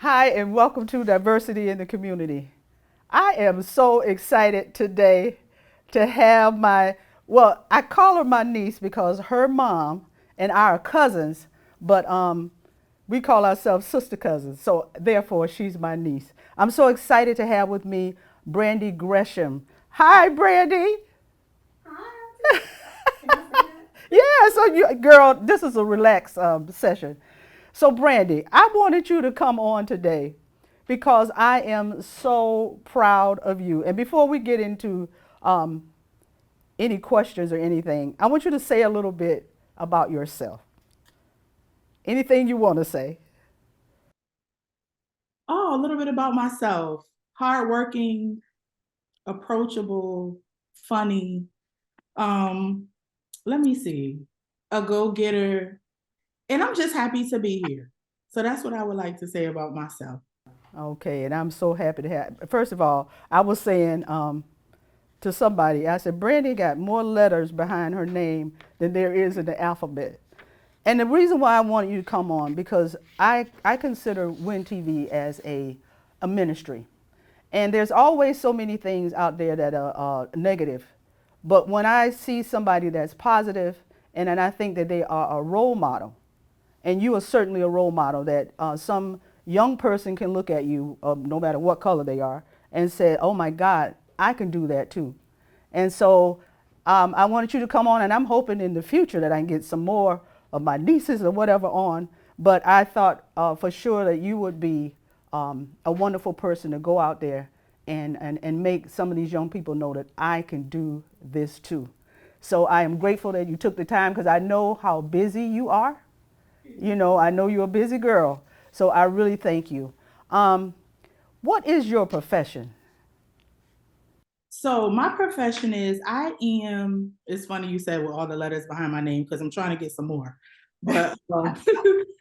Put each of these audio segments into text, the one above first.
Hi, and welcome to Diversity in the Community. I am so excited today to have I call her my niece because her mom and I are cousins, but we call ourselves sister cousins. So therefore, she's my niece. I'm so excited to have with me Brandy Gresham. Hi, Brandy. Hi, can I say that? Yeah, so girl, this is a relaxed session. So, Brandy, I wanted you to come on today because I am so proud of you. And before we get into um, any questions or anything, I want you to say a little bit about yourself. Anything you want to say. Oh, a little bit about myself. Hardworking, approachable, funny. Um, Let me see. A go-getter. And I'm just happy to be here. So that's what I would like to say about myself. Okay, and I'm so happy to have. First of all, I was saying to somebody, I said, Brandy got more letters behind her name than there is in the alphabet. And the reason why I wanted you to come on, because I consider Win TV as a ministry. And there's always so many things out there that are negative. But when I see somebody that's positive, and then I think that they are a role model, and you are certainly a role model that some young person can look at you, no matter what color they are, and say, oh my God, I can do that too. And so I wanted you to come on, and I'm hoping in the future that I can get some more of my nieces or whatever on. But I thought for sure that you would be a wonderful person to go out there and make some of these young people know that I can do this too. So I am grateful that you took the time because I know how busy you are. You know, I know you're a busy girl, so I really thank you. Um, what is your profession? So my profession is it's funny you said with all the letters behind my name because I'm trying to get some more. But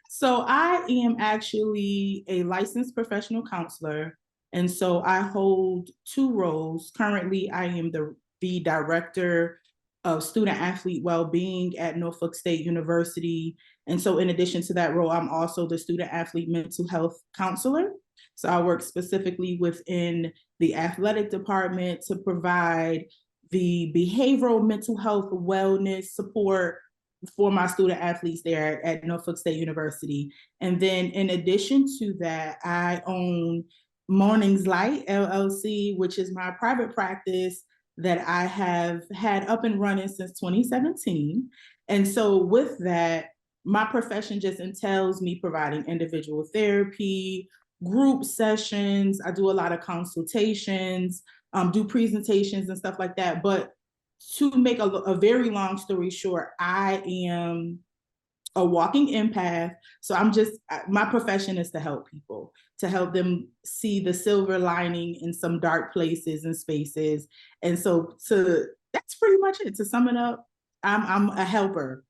so I am actually a licensed professional counselor. And so I hold two roles. Currently, I am the director of student athlete well-being at Norfolk State University. And so in addition to that role, I'm also the student athlete mental health counselor. So I work specifically within the athletic department to provide the behavioral mental health wellness support for my student athletes there at Norfolk State University. And then in addition to that, I own Morningslightllc, which is my private practice that I have had up and running since 2017. And so with that, my profession just entails me providing individual therapy, group sessions. I do a lot of consultations, do presentations and stuff like that. But to make a very long story short, I am a walking empath. So my profession is to help people, to help them see the silver lining in some dark places and spaces. And so that's pretty much it. To sum it up, I'm a helper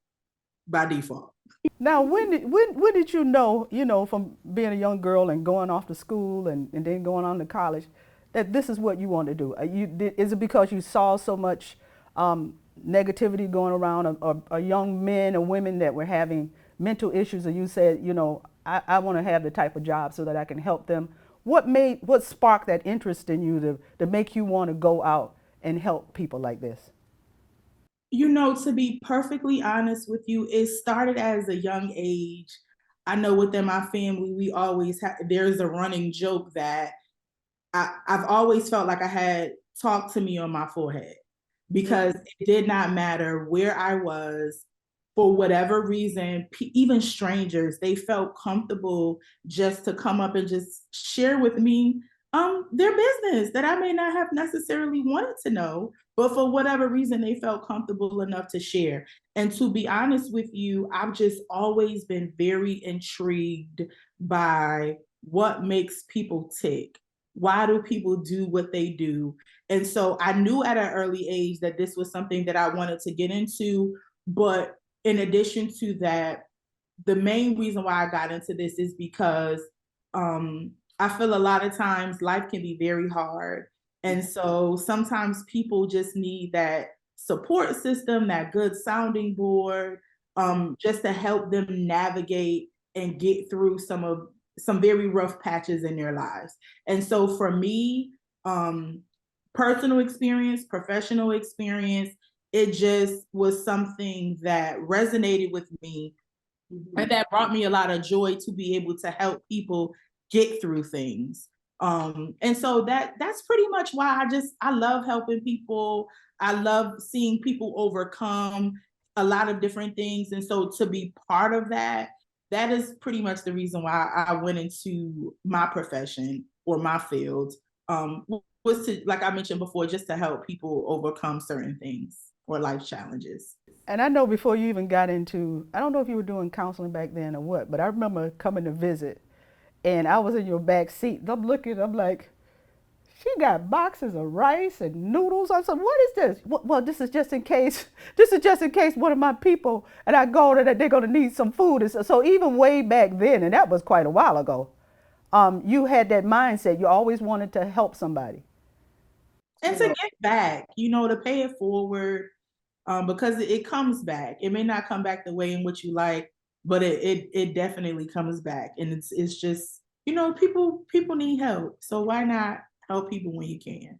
by default. Now, when did you know, from being a young girl and going off to school and then going on to college, that this is what you want to do? Is it because you saw so much negativity going around, or young men or women that were having mental issues, and you said, you know, I want to have the type of job so that I can help them? What sparked that interest in you to make you want to go out and help people like this? To be perfectly honest with you, it started as a young age. I know within my family, we always have, there's a running joke that I've always felt like I had talk to me on my forehead because it did not matter where I was. For whatever reason, even strangers, they felt comfortable just to come up and just share with me their business that I may not have necessarily wanted to know, but for whatever reason, they felt comfortable enough to share. And to be honest with you, I've just always been very intrigued by what makes people tick. Why do people do what they do? And so I knew at an early age that this was something that I wanted to get into. But in addition to that, the main reason why I got into this is because I feel a lot of times life can be very hard. And so sometimes people just need that support system, that good sounding board, just to help them navigate and get through some of some very rough patches in their lives. And so for me, personal experience, professional experience, it just was something that resonated with me, and that brought me a lot of joy to be able to help people get through things. And so that's pretty much why I love helping people. I love seeing people overcome a lot of different things. And so to be part of that, that is pretty much the reason why I went into my profession or my field, was to, like I mentioned before, just to help people overcome certain things or life challenges. And I know before you even got into, I don't know if you were doing counseling back then or what, but I remember coming to visit and I was in your back seat. I'm looking, I'm like, she got boxes of rice and noodles. I said, what is this? Well, this is just in case, this is just in case one of my people, and I go that they're going to need some food. And so even way back then, and that was quite a while ago, you had that mindset. You always wanted to help somebody. And to get back, to pay it forward, because it comes back. It may not come back the way in which you like, but it definitely comes back. And it's just, people need help. So why not help people when you can?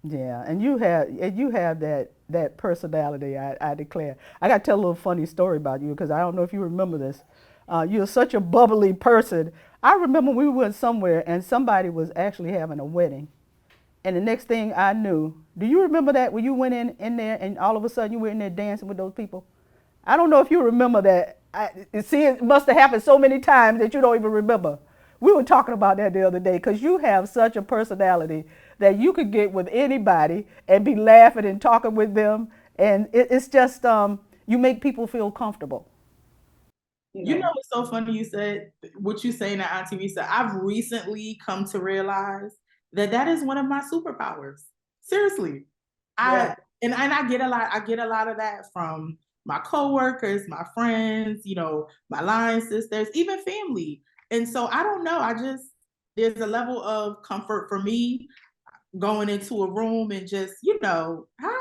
Yeah, and you have that personality. I declare. I got to tell a little funny story about you because I don't know if you remember this. You're such a bubbly person. I remember we went somewhere and somebody was actually having a wedding, and the next thing I knew, do you remember that when you went in there and all of a sudden you were in there dancing with those people? I don't know if you remember that. See, it must have happened so many times that you don't even remember. We were talking about that the other day because you have such a personality that you could get with anybody and be laughing and talking with them. And it's just, you make people feel comfortable. It's so funny you said what you saying to Auntie Risa. I've recently come to realize that is one of my superpowers. Seriously. Yeah. I get a lot of that from my coworkers, my friends, my line sisters, even family. And so I don't know. There's a level of comfort for me going into a room and just, hi.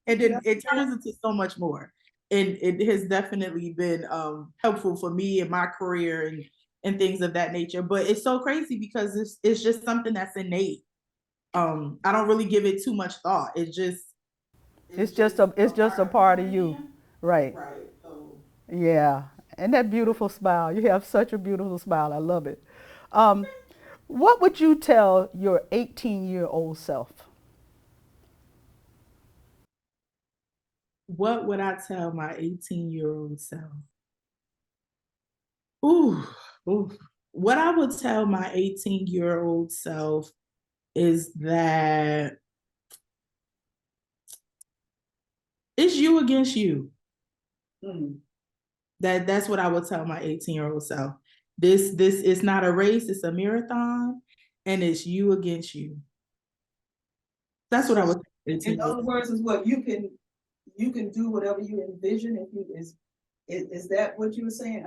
And then it turns into so much more. And it has definitely been helpful for me in my career and things of that nature. But it's so crazy because it's just something that's innate. I don't really give it too much thought. It's just a part of you, right? Right. Yeah, and that beautiful smile. You have such a beautiful smile. I love it. Um, what would you tell your 18-year-old self? What would I tell my 18-year-old self? Ooh, ooh. What I would tell my 18-year-old self is that it's you against you. Mm. That's what I would tell my 18-year-old self. This is not a race, it's a marathon, and it's you against you. That's what I would say. In other words, is what you can do whatever you envision. If you is that what you were saying?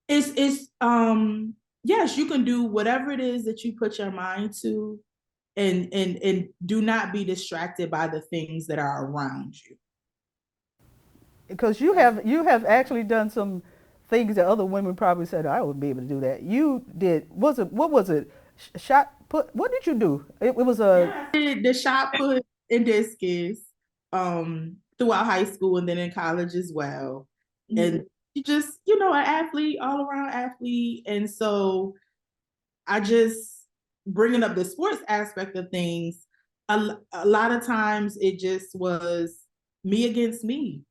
It's yes, you can do whatever it is that you put your mind to, and do not be distracted by the things that are around you. Because you have actually done some things that other women probably said I wouldn't be able to do that. You did. What was it? Shot put. What did you do? It was a the shot put and discus throughout high school and then in college as well. Mm-hmm. And you just an athlete, all around athlete, and so I just bringing up the sports aspect of things. A lot of times it just was me against me.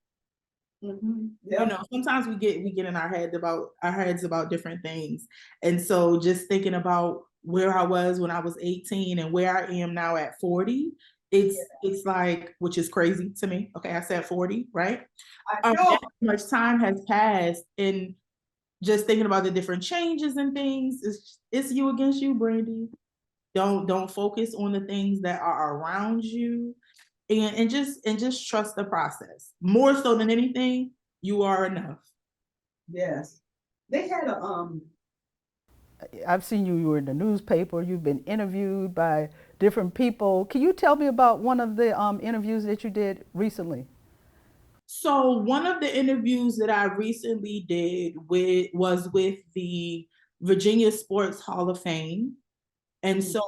Mm-hmm. Yep. Sometimes we get in our heads about different things, and so just thinking about where I was when I was 18 and where I am now at 40, it's like, which is crazy to me. Okay, I said 40, right? That much time has passed, and just thinking about the different changes and things, it's you against you, Brandy. Don't focus on the things that are around you. And just trust the process. More so than anything, you are enough. Yes. They had I've seen you were in the newspaper, you've been interviewed by different people. Can you tell me about one of the interviews that you did recently? So one of the interviews that I recently did was with the Virginia Sports Hall of Fame. And so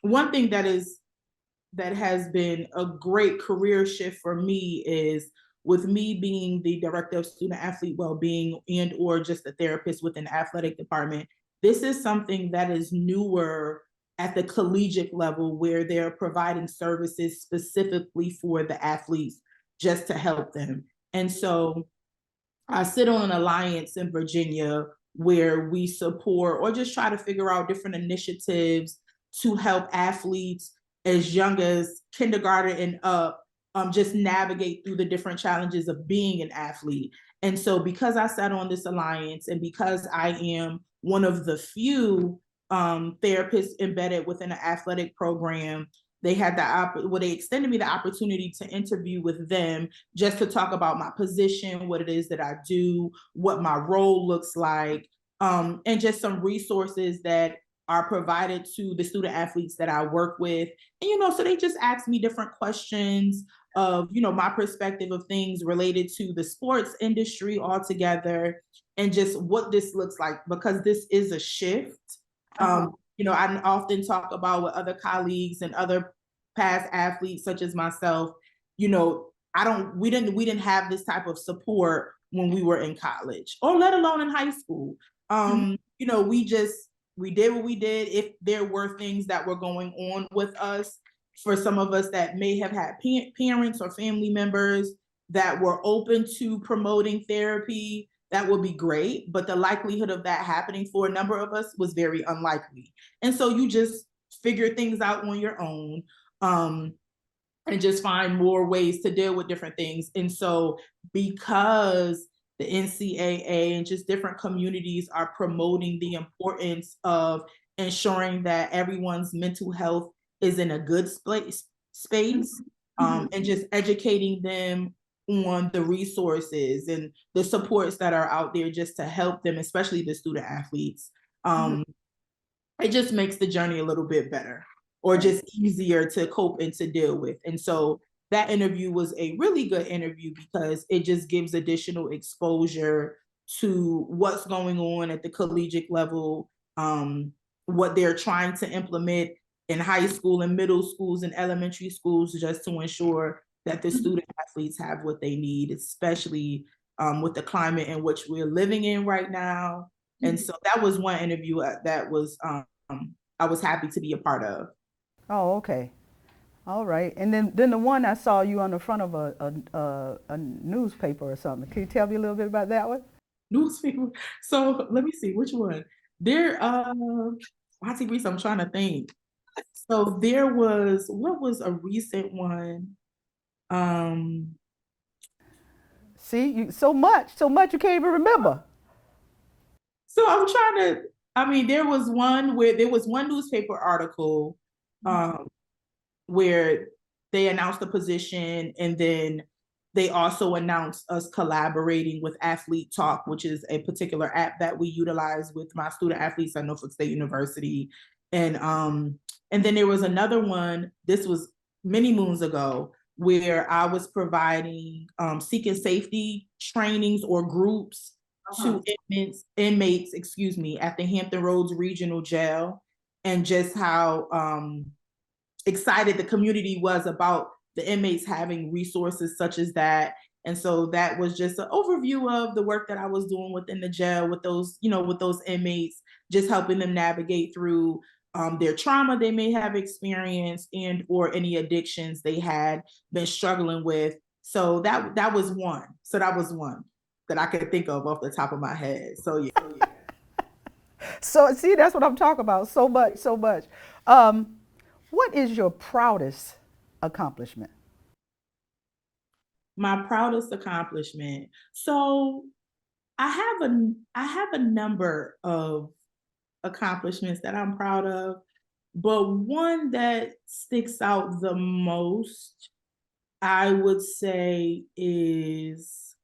one thing that has been a great career shift for me is with me being the director of student athlete well-being and or just a therapist within the athletic department. This is something that is newer at the collegiate level where they're providing services specifically for the athletes just to help them. And so I sit on an alliance in Virginia where we support or just try to figure out different initiatives to help athletes as young as kindergarten and up, just navigate through the different challenges of being an athlete. And so because I sat on this alliance and because I am one of the few therapists embedded within an athletic program, they had they extended me the opportunity to interview with them just to talk about my position, what it is that I do, what my role looks like, and just some resources that are provided to the student athletes that I work with. And, so they just asked me different questions of, my perspective of things related to the sports industry altogether and just what this looks like, because this is a shift. I often talk about with other colleagues and other past athletes such as myself, we didn't have this type of support when we were in college or let alone in high school. We did what we did. If there were things that were going on with us, for some of us that may have had parents or family members that were open to promoting therapy, that would be great. But the likelihood of that happening for a number of us was very unlikely. And so you just figure things out on your own, and just find more ways to deal with different things. And so because the NCAA and just different communities are promoting the importance of ensuring that everyone's mental health is in a good space, and just educating them on the resources and the supports that are out there just to help them, especially the student athletes. It just makes the journey a little bit better or just easier to cope and to deal with. And so that interview was a really good interview because it just gives additional exposure to what's going on at the collegiate level, what they're trying to implement in high school and middle schools and elementary schools, just to ensure that the student athletes have what they need, especially with the climate in which we're living in right now. And so that was one interview that was I was happy to be a part of. Oh, okay. All right. And then the one I saw you on the front of a newspaper or something. Can you tell me a little bit about that one? Newspaper. So let me see which one. There, Auntie Reese, I'm trying to think. So there was, what was a recent one? See, so much you can't even remember. So I'm trying to, there was one newspaper article where they announced the position, and then they also announced us collaborating with Athlete Talk, which is a particular app that we utilize with my student athletes at Norfolk State University. And then there was another one, this was many moons ago, where I was providing seeking safety trainings or groups to inmates, at the Hampton Roads Regional Jail, and just how excited the community was about the inmates having resources such as that. And so that was just an overview of the work that I was doing within the jail with those, with those inmates, just helping them navigate through their trauma they may have experienced and or any addictions they had been struggling with. So that was one. So that was one that I could think of off the top of my head. So yeah. So see, that's what I'm talking about. So much, so much. What is your proudest accomplishment? My proudest accomplishment. So I have a number of accomplishments that I'm proud of, but one that sticks out the most, I would say, is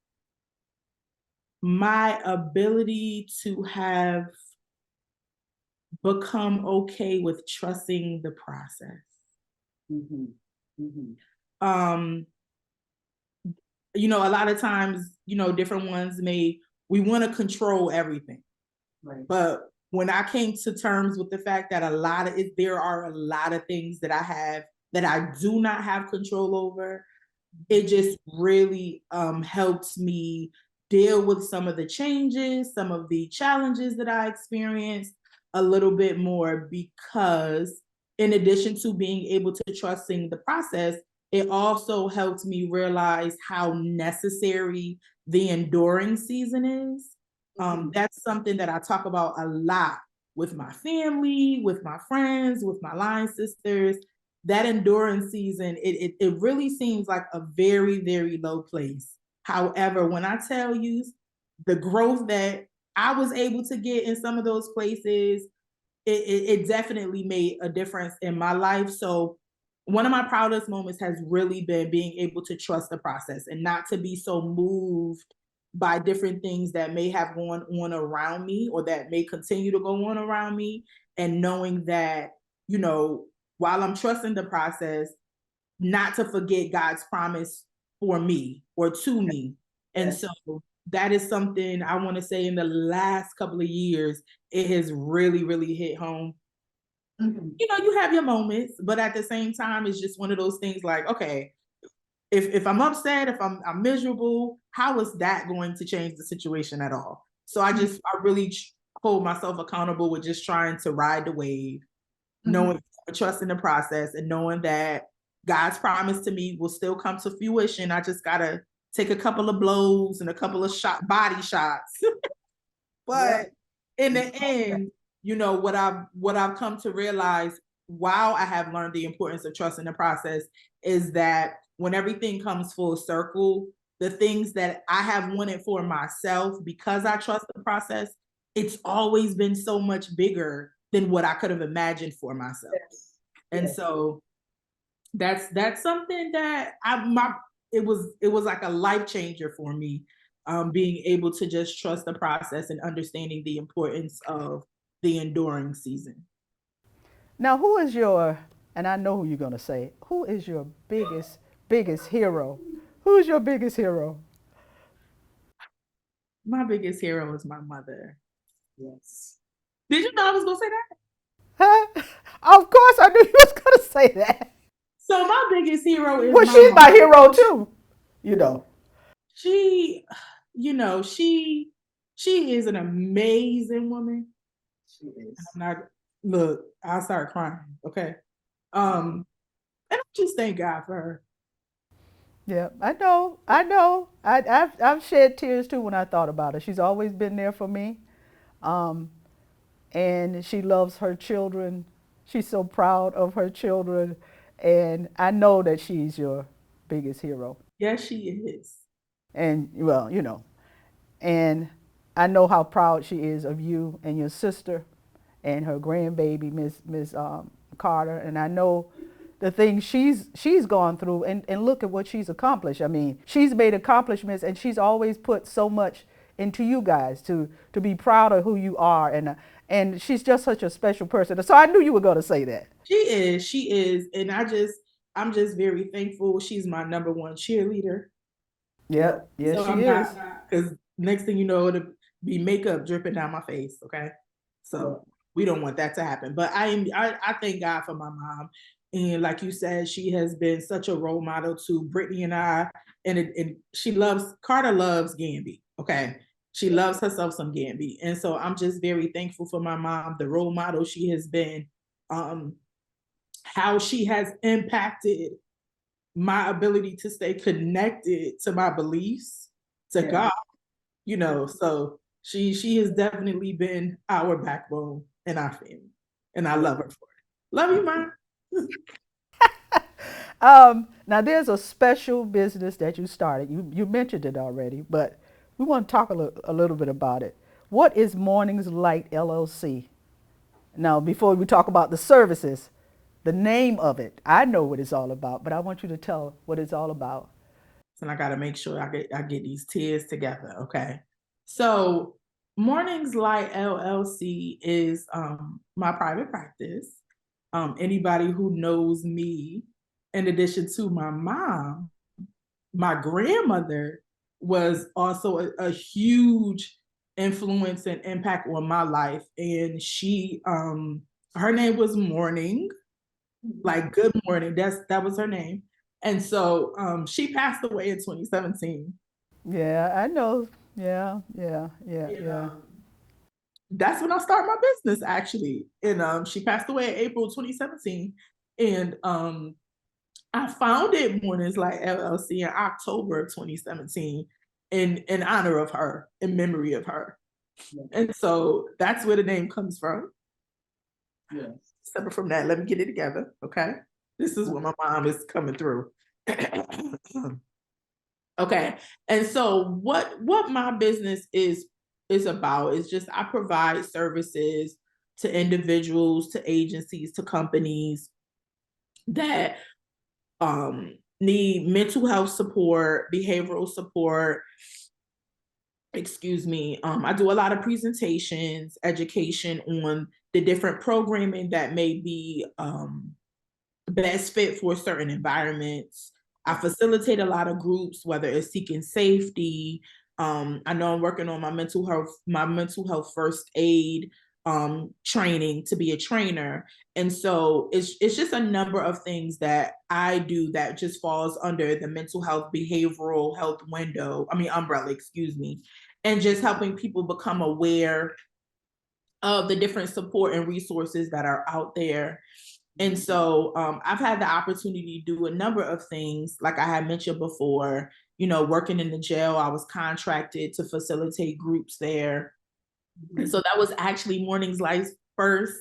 my ability to have become okay with trusting the process. A lot of times, different ones we want to control everything. Right. But when I came to terms with the fact that there are a lot of things that I have that I do not have control over, it just really helped me deal with some of the changes, some of the challenges that I experienced a little bit more, because in addition to being able to trusting the process, it also helped me realize how necessary the enduring season is. That's something that I talk about a lot with my family, with my friends, with my line sisters. That endurance season, it really seems like a very, very low place. However, when I tell you the growth that I was able to get in some of those places, it definitely made a difference in my life. So one of my proudest moments has really been being able to trust the process and not to be so moved by different things that may have gone on around me or that may continue to go on around me, and knowing that, you know, while I'm trusting the process, not to forget God's promise for me or to me. And Yes. so that is something I want to say in the last couple of years, it has really, really hit home. You know, you have your moments, but at the same time, it's just one of those things like, okay, if I'm upset, if I'm miserable, how is that going to change the situation at all? So I really hold myself accountable with just trying to ride the wave, knowing, trusting the process, and knowing that God's promise to me will still come to fruition. I just gotta take a couple of blows and a couple of body shots. But in the end, you know, what I've come to realize while I have learned the importance of trusting the process is that when everything comes full circle, the things that I have wanted for myself, because I trust the process, it's always been so much bigger than what I could have imagined for myself. And so that's something that it was like a life changer for me, being able to just trust the process and understanding the importance of the enduring season. Now, who is your, and I know who you're going to say, who is your biggest hero? Who's your biggest hero? My biggest hero is my mother. Yes. Did you know I was gonna say that? Huh? Of course, I knew you was going to say that. So my biggest hero is Well, my she's my mom. hero too, you know. She, you know, she is an amazing woman. She is. I'm not, look, I'll start crying. Okay. And I just thank God for her. Yeah, I know. I know. I've shed tears too when I thought about her. She's always been there for me, um, and she loves her children. She's so proud of her children, and I know that she's your biggest hero. Yes, she is. And well, you know, and I know how proud she is of you and your sister, and her grandbaby, Miss Carter. And I know the things she's gone through, and look at what she's accomplished. I mean, she's made accomplishments, and she's always put so much into you guys to be proud of who you are, and she's just such a special person. So I knew you were going to say that. She is, and I'm just very thankful. She's my number one cheerleader. Yep, yes, So she I'm is. not, because next thing you know, it'll be makeup dripping down my face. Okay, so we don't want that to happen. But I thank God for my mom, and like you said, she has been such a role model to Brittany and I, and she loves Carter loves Gamby. Okay, she loves herself some Gamby, and so I'm just very thankful for my mom, the role model she has been, um, how she has impacted my ability to stay connected to my beliefs, to God, you know. So she has definitely been our backbone in our family, and I love her for it. Love you, Mom. Now there's a special business that you started. You mentioned it already, but we want to talk a little bit about it. What is Mornings Light LLC? Now, before we talk about the services, the name of it, I know what it's all about, but I want you to tell what it's all about. And I got to make sure I get these tears together. Okay. So Mornings Light LLC is my private practice. Anybody who knows me, in addition to my mom, my grandmother was also a huge influence and impact on my life. And she, her name was Morning, like good morning. That was her name. And so she passed away in 2017. Yeah, I know. Yeah, And yeah. that's when I started my business actually. And she passed away in April 2017. And I founded Morningslight LLC in October of 2017 in honor of her, in memory of her. And so that's where the name comes from. Yes. Separate from that, let me get it together. Okay. This is where my mom is coming through. Okay. And so what my business is about is just I provide services to individuals, to agencies, to companies that need mental health support, behavioral support. Excuse me. I do a lot of presentations, education on the different programming that may be best fit for certain environments. I facilitate a lot of groups, whether it's seeking safety. I know I'm working on my mental health first aid training to be a trainer. And so it's just a number of things that I do that just falls under the mental health, behavioral health umbrella, excuse me, and just helping people become aware of the different support and resources that are out there. And so I've had the opportunity to do a number of things, like I had mentioned before, working in the jail. I was contracted to facilitate groups there. And so that was actually Morningslight's first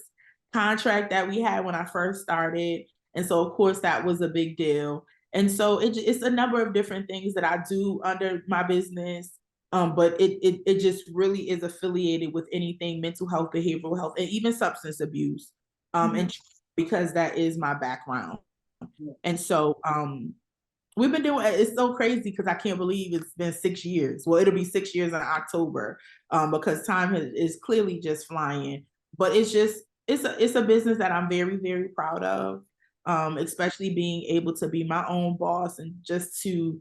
contract that we had when I first started. And so, of course, that was a big deal. And so it's a number of different things that I do under my business. But it just really is affiliated with anything mental health, behavioral health, and even substance abuse. And because that is my background. And so we've been doing it's so crazy because I can't believe it's been 6 years. Well, it'll be 6 years in October, because time is clearly just flying. But it's a business that I'm very, very proud of, especially being able to be my own boss and just to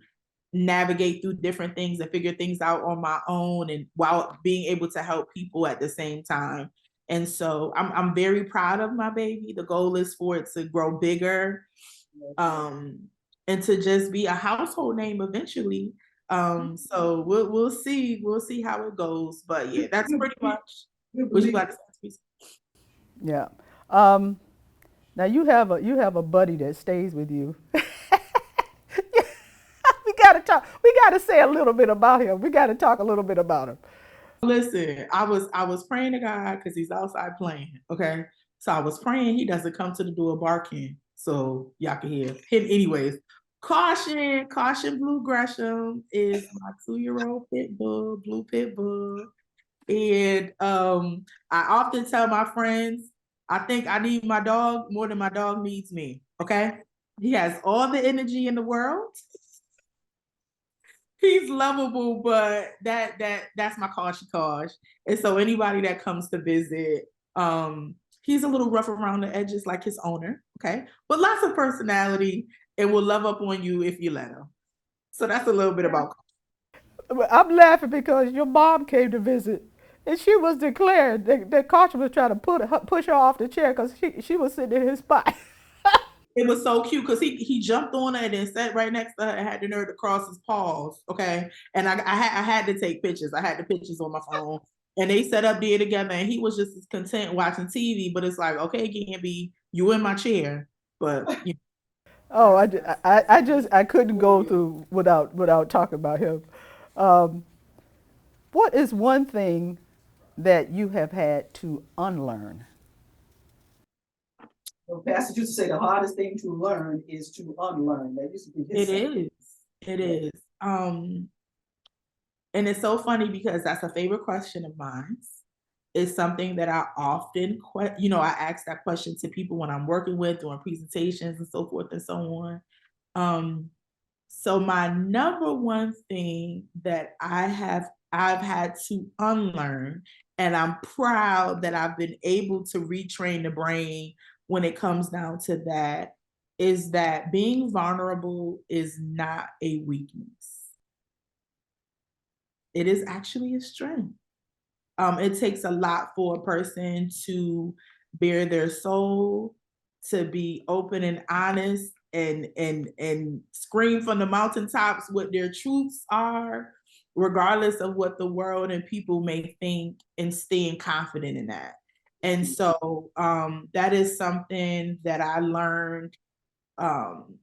navigate through different things and figure things out on my own, and while being able to help people at the same time. And so I'm very proud of my baby. The goal is for it to grow bigger, and to just be a household name eventually. So we'll see how it goes. But yeah, that's pretty much what you got to say. Yeah. Um, Now you have a buddy that stays with you. We gotta talk. We gotta say a little bit about him. We gotta talk a little bit about him. Listen, I was praying to God because he's outside playing. Okay. So I was praying he doesn't come to the door barking. So y'all can hear him. Anyways, caution, Blue Gresham is my 2-year-old pit bull, blue pit bull. And I often tell my friends, I think I need my dog more than my dog needs me. Okay. He has all the energy in the world. He's lovable, but that's my Kosh. And so anybody that comes to visit, he's a little rough around the edges like his owner, okay? But lots of personality and will love up on you if you let him. So that's a little bit about. I'm laughing because your mom came to visit, and she was declared that Carter was trying to push her off the chair because she was sitting in his spot. It was so cute because he jumped on her and then sat right next to her and had the nerve to cross his paws. Okay. And I had to take pictures. I had the pictures on my phone. And they sat up there together and he was just as content watching TV. But it's like, okay, Gambie, you in my chair. But you Oh, I couldn't go through without talking about him. Um, what is one thing that you have had to unlearn? Well, Pastor used to say the hardest thing to learn is to unlearn. That used to be his it saying. is. It is. And it's so funny because that's a favorite question of mine. It's something that I often, I ask that question to people when I'm working with, doing presentations and so forth and so on. So my number one thing that I've had to unlearn, and I'm proud that I've been able to retrain the brain when it comes down to that, is that being vulnerable is not a weakness. It is actually a strength. It takes a lot for a person to bare their soul, to be open and honest, and scream from the mountaintops what their truths are, regardless of what the world and people may think, and staying confident in that. And so that is something that I learned um,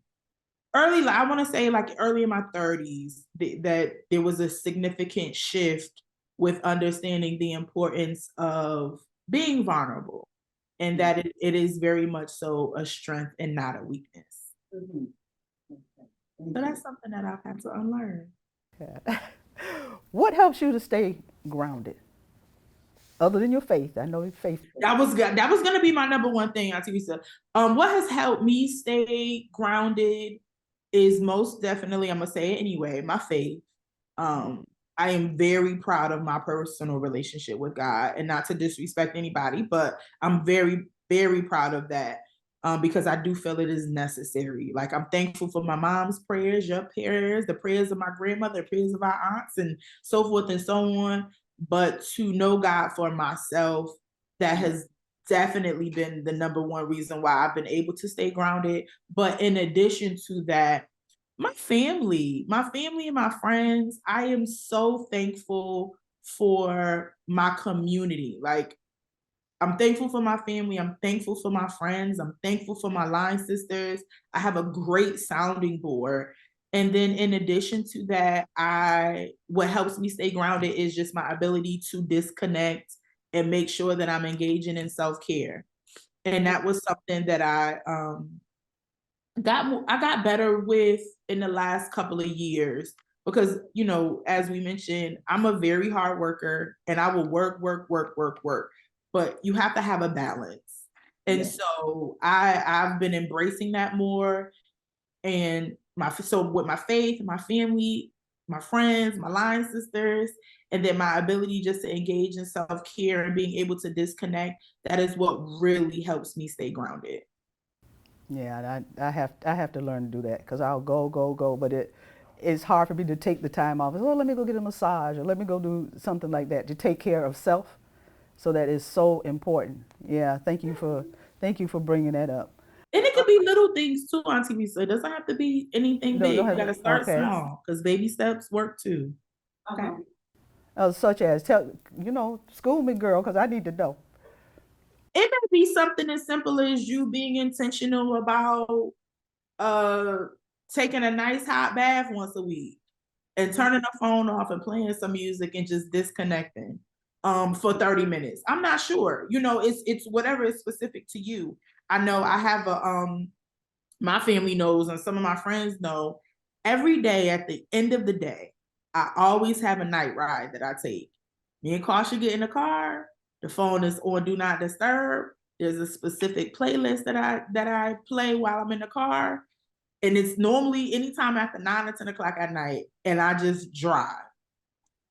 early. I want to say like early in my 30s, that there was a significant shift with understanding the importance of being vulnerable, and that it is very much so a strength and not a weakness. Mhm. So that's something that I've had to unlearn. Yeah. What helps you to stay grounded? Other than your faith, I know your faith. That was good. That was gonna be my number one thing, Auntie Lisa. What has helped me stay grounded is most definitely, I'm gonna say it anyway, my faith. Um, I am very proud of my personal relationship with God, and not to disrespect anybody, but I'm very, very proud of that. Because I do feel it is necessary. Like, I'm thankful for my mom's prayers, your prayers, the prayers of my grandmother, the prayers of our aunts, and so forth and so on. But to know God for myself, that has definitely been the number one reason why I've been able to stay grounded. But in addition to that, my family and my friends, I am so thankful for my community. Like, I'm thankful for my family. I'm thankful for my friends. I'm thankful for my line sisters. I have a great sounding board. And then in addition to that, what helps me stay grounded is just my ability to disconnect and make sure that I'm engaging in self-care. And that was something that I got better with in the last couple of years, because, as we mentioned, I'm a very hard worker, and I will work, work, work, work, work, but you have to have a balance. And so I've been embracing that more. And so with my faith, my family, my friends, my line sisters, and then my ability just to engage in self-care and being able to disconnect, that is what really helps me stay grounded. Yeah, I have to learn to do that because I'll go, but it's hard for me to take the time off. Oh, let me go get a massage or let me go do something like that to take care of self. So that is so important. Yeah, thank you for bringing that up. And it could be little things too on TV. So it doesn't have to be anything No, big. don't You have gotta start okay. small, because baby steps work too. Okay. Uh-huh. Such as school me, girl, because I need to know. It may be something as simple as you being intentional about uh taking a nice hot bath once a week, and turning the phone off and playing some music and just disconnecting for 30 minutes. I'm not sure. It's whatever is specific to you. I know I have my family knows, and some of my friends know, every day at the end of the day, I always have a night ride that I take. Me and Kasha get in the car, the phone is on do not disturb. There's a specific playlist that I play while I'm in the car. And it's normally anytime after 9 or 10 o'clock at night, and I just drive.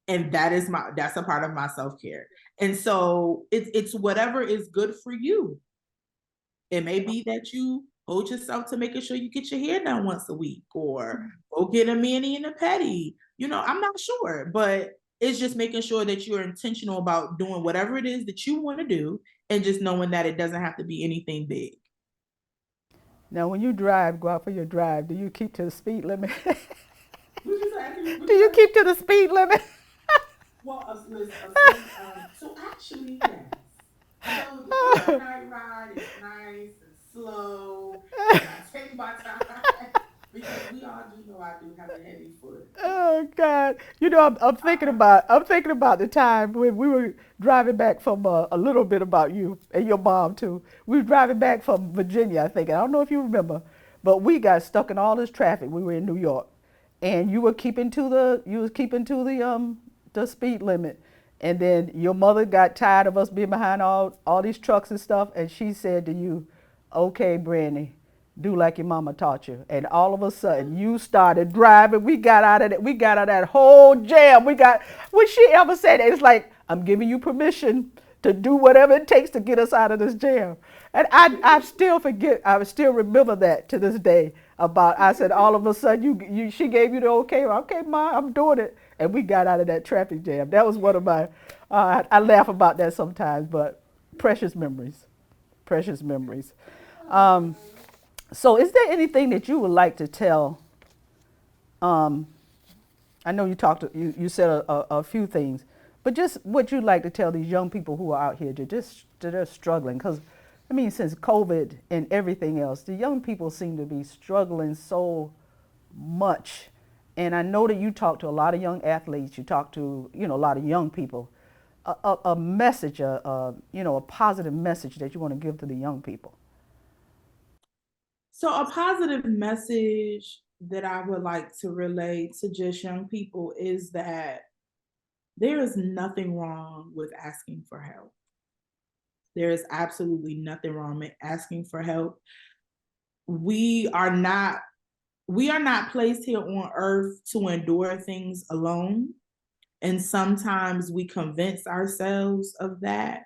And that's a part of my self-care. And so it's whatever is good for you. It may be that you hold yourself to making sure you get your hair done once a week, or go get a mani and a pedi. I'm not sure, but it's just making sure that you're intentional about doing whatever it is that you want to do, and just knowing that it doesn't have to be anything big. Now, when you go out for your drive, do you keep to the speed limit? What you say? Do you keep to the speed limit? Well, so actually, yes. So the night ride is nice and slow. And I take my time because we all do know I do have a heavy foot. Oh God! I'm thinking about the time when we were driving back from a little bit about you and your mom too. We were driving back from Virginia, I think. I don't know if you remember, but we got stuck in all this traffic. We were in New York, and you was keeping to the speed limit, and then your mother got tired of us being behind all these trucks and stuff, and she said to you, "Okay, Brandy, do like your mama taught you." And all of a sudden, you started driving. We got out of that. We got out of that whole jam. When she ever said it, it's like, I'm giving you permission to do whatever it takes to get us out of this jam. And I still remember that to this day. about, I said, all of a sudden she gave you the okay. Okay, Ma, I'm doing it. And we got out of that traffic jam. That was one of my, I laugh about that sometimes, but precious memories, precious memories. So is there anything that you would like to tell? I know you said a few things, but just what you'd like to tell these young people who are out here that are struggling. Because, I mean, since COVID and everything else, the young people seem to be struggling so much. And I know that you talk to a lot of young athletes, you talk to, a lot of young people. A message, a positive message that you want to give to the young people. So a positive message that I would like to relay to just young people is that there is nothing wrong with asking for help. There is absolutely nothing wrong with asking for help. We are not placed here on earth to endure things alone. And sometimes we convince ourselves of that.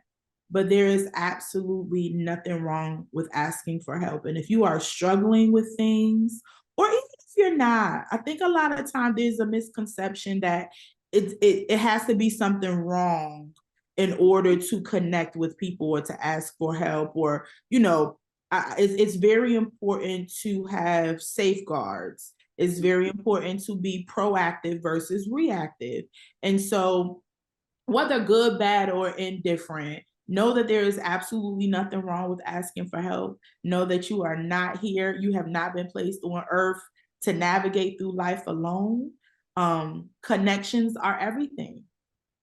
But there is absolutely nothing wrong with asking for help. And if you are struggling with things, or even if you're not, I think a lot of times there's a misconception that it has to be something wrong in order to connect with people or to ask for help, or, it's very important to have safeguards. It's very important to be proactive versus reactive. And so, whether good, bad, or indifferent, know that there is absolutely nothing wrong with asking for help. Know that you are not here. You have not been placed on earth to navigate through life alone. Connections are everything.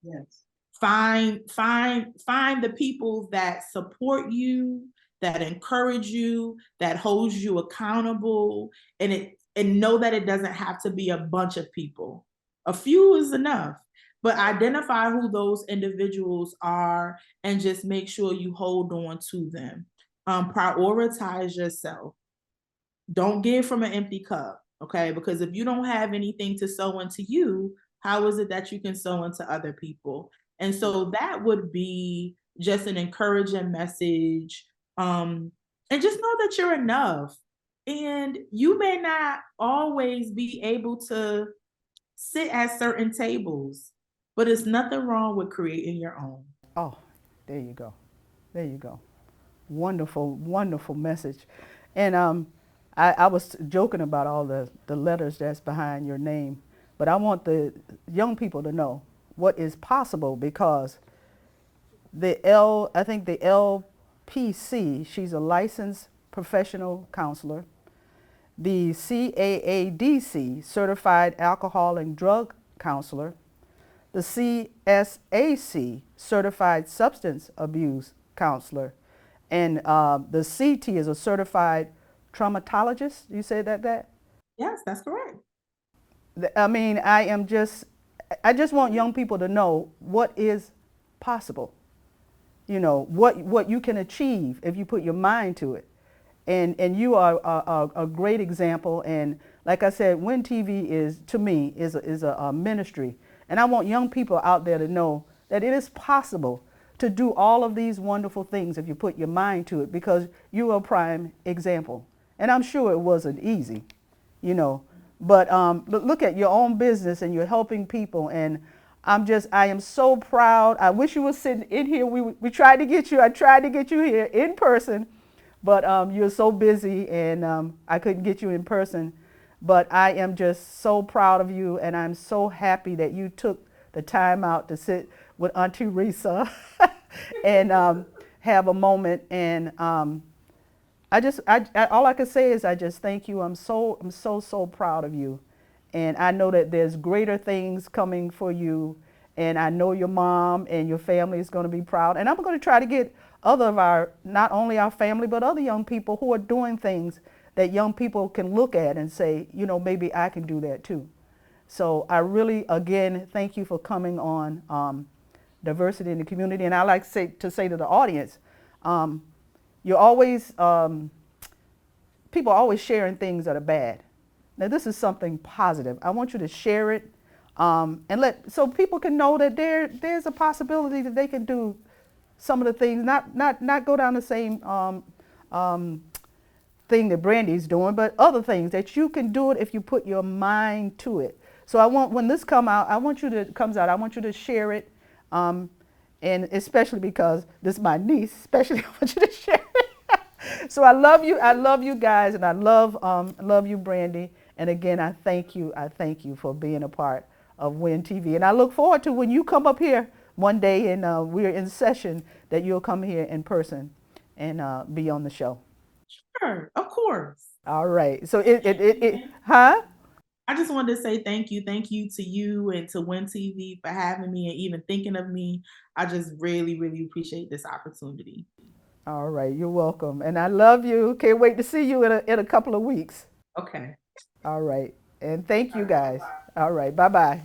Yes. Find the people that support you, that encourage you, that holds you accountable, and know that it doesn't have to be a bunch of people. A few is enough. But identify who those individuals are and just make sure you hold on to them. Prioritize yourself. Don't give from an empty cup, okay? Because if you don't have anything to sow into you, how is it that you can sow into other people? And so that would be just an encouraging message. And just know that you're enough. And you may not always be able to sit at certain tables, but it's nothing wrong with creating your own. Oh, there you go. There you go. Wonderful, wonderful message. And I was joking about all the letters that's behind your name, but I want the young people to know what is possible, because I think the LPC, she's a licensed professional counselor. The CAADC, certified alcohol and drug counselor. The CSAC, certified substance abuse counselor. And the CT is a certified traumatologist. You say that? Yes, that's correct. I mean, I just want young people to know what is possible. What you can achieve if you put your mind to it. And you are a great example. And like I said, Win TV is, to me, is a ministry. And I want young people out there to know that it is possible to do all of these wonderful things if you put your mind to it, because you are a prime example. And I'm sure it wasn't easy, but look at your own business and you're helping people. And I am so proud. I wish you were sitting in here. We tried to get you. I tried to get you here in person, but you're so busy, and I couldn't get you in person. But I am just so proud of you, and I'm so happy that you took the time out to sit with Auntie Risa and have a moment. And all I can say is I just thank you. I'm so proud of you, and I know that there's greater things coming for you. And I know your mom and your family is going to be proud. And I'm going to try to get other of not only our family, but other young people who are doing things that young people can look at and say, maybe I can do that too. So I really, again, thank you for coming on Diversity in the Community. And I like to say to the audience, you're always, people are always sharing things that are bad. Now this is something positive. I want you to share it, and so people can know that there's a possibility that they can do some of the things, not go down the same thing that Brandy's doing, but other things that you can do it if you put your mind to it. So I want, when this comes out, I want you to share it, and especially because this is my niece, especially I want you to share it. So I love you guys, and I love you, Brandy. And again, I thank you for being a part of Win TV, and I look forward to when you come up here one day and we're in session, that you'll come here in person and be on the show. Sure, of course. All right. So huh? I just wanted to say thank you to you and to Win TV for having me and even thinking of me. I just really, really appreciate this opportunity. All right. You're welcome, and I love you. Can't wait to see you in a couple of weeks. Okay. All right. And thank you guys. All right. Bye bye.